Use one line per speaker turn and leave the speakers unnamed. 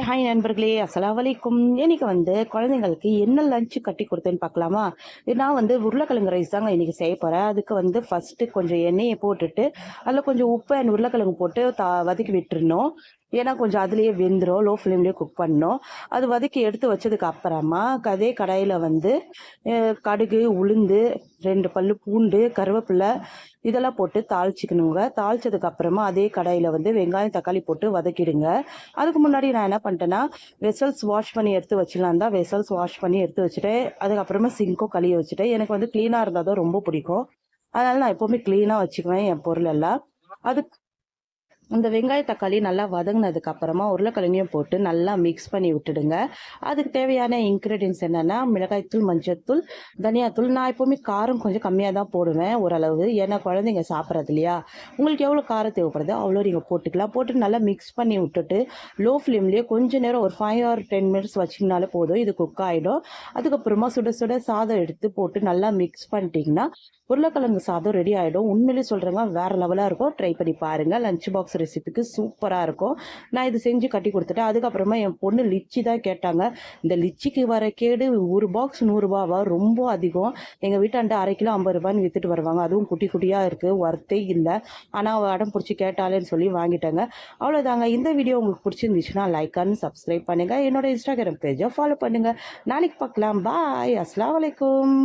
Hi நண்பர்களே, அஸ்ஸலாமு அலைக்கும். இன்னைக்கு குழந்தைங்களுக்கு என்ன லஞ்ச் கட்டி கொடுத்தேன்னு பார்க்கலாமா? நான் உருளைக்கிழங்கு ரைஸ் தாங்க இன்னைக்கு செய்ய போகிறேன். அதுக்கு ஃபஸ்ட்டு கொஞ்சம் எண்ணெயை போட்டுட்டு அதில் கொஞ்சம் உப்பு அண்ட் உருளைக்கிழங்கு போட்டு வதக்கி விட்டுருணும். ஏன்னா கொஞ்சம் அதுலேயே வெந்துடும். லோ ஃப்ளேம்லேயே குக் பண்ணணும். அது வதக்கி எடுத்து வச்சதுக்கு அப்புறமா அதே கடாயில் கடுகு, உளுந்து, 2 பல்லு பூண்டு, கருவேப்பிலை இதெல்லாம் போட்டு தாளிச்சிக்கணுங்க. தாளிச்சதுக்கு அப்புறமா அதே கடாயில் வெங்காயம், தக்காளி போட்டு வதக்கிடுங்க. அதுக்கு முன்னாடி நான் என்ன பண்ணிட்டேன்னா, வெசல்ஸ் வாஷ் பண்ணி எடுத்து வச்சிடலாம் தான் வெசல்ஸ் வாஷ் பண்ணி எடுத்து வச்சுட்டு அதுக்கப்புறமா சிங்க்கும் கழுவி வச்சுட்டேன். எனக்கு க்ளீனாக இருந்தால் தான் ரொம்ப பிடிக்கும். அதனால நான் எப்போவுமே க்ளீனாக வச்சுக்குவேன் என் பொருள் எல்லாம். அதுக்கு இந்த வெங்காய தக்காளி நல்லா வதங்கினதுக்கு அப்புறமா உருளைக்கிழங்கையும் போட்டு நல்லா மிக்ஸ் பண்ணி விட்டுடுங்க. அதுக்கு தேவையான இன்க்ரீடியன்ஸ் என்னென்னா, மிளகாய்த்தூள், மஞ்சள்தூள், தனியாத்தூள். நான் எப்போவுமே காரம் கொஞ்சம் கம்மியாக தான் போடுவேன் ஓரளவு. ஏன்னா குழந்தைங்க சாப்பிட்றது இல்லையா? உங்களுக்கு எவ்வளோ காரம் தேவைப்படுதோ அவ்வளோ நீங்கள் போட்டுக்கலாம். போட்டு நல்லா மிக்ஸ் பண்ணி விட்டுட்டு லோ ஃப்ளேம்லேயே கொஞ்சம் நேரம் ஒரு 5 or 10 minutes வச்சிங்கனாலே போதும். இது குக் ஆகிடும். அதுக்கப்புறமா சுட சுட சாதம் எடுத்து போட்டு நல்லா மிக்ஸ் பண்ணிட்டீங்கன்னா உருளைக்கிழங்கு சாதம் ரெடி ஆகிடும். உண்மையிலே சொல்கிறேங்க, வேறு லெவலாக இருக்கும். ட்ரை பண்ணி பாருங்கள். லஞ்ச் பாக்ஸ் ரெசிபிக்கு சூப்பராக இருக்கும். நான் இது செஞ்சு கட்டி கொடுத்துட்டேன். அதுக்கப்புறமா என் பொண்ணு லிச்சி தான் கேட்டாங்க. இந்த லிச்சிக்கு வர கேடு ஒரு பாக்ஸ் 100 ரூபாவா? ரொம்ப அதிகம். எங்கள் வீட்டாண்ட 1/2 கிலோ 50 ரூபான்னு விற்றுட்டு வருவாங்க. அதுவும் குட்டி குட்டியாக இருக்குது, ஒர்த்தே இல்லை. ஆனால் அவள் அடம் பிடிச்சி கேட்டாலேன்னு சொல்லி வாங்கிட்டாங்க. அவ்வளோதாங்க. இந்த வீடியோ உங்களுக்கு பிடிச்சிருந்துச்சுன்னா லைக் அண்ட் சப்ஸ்கிரைப் பண்ணுங்கள். என்னோட இன்ஸ்டாகிராம் பேஜை ஃபாலோ பண்ணுங்கள். நாளைக்கு பார்க்கலாம். பாய். அஸ்ஸலாமு அலைக்கும்.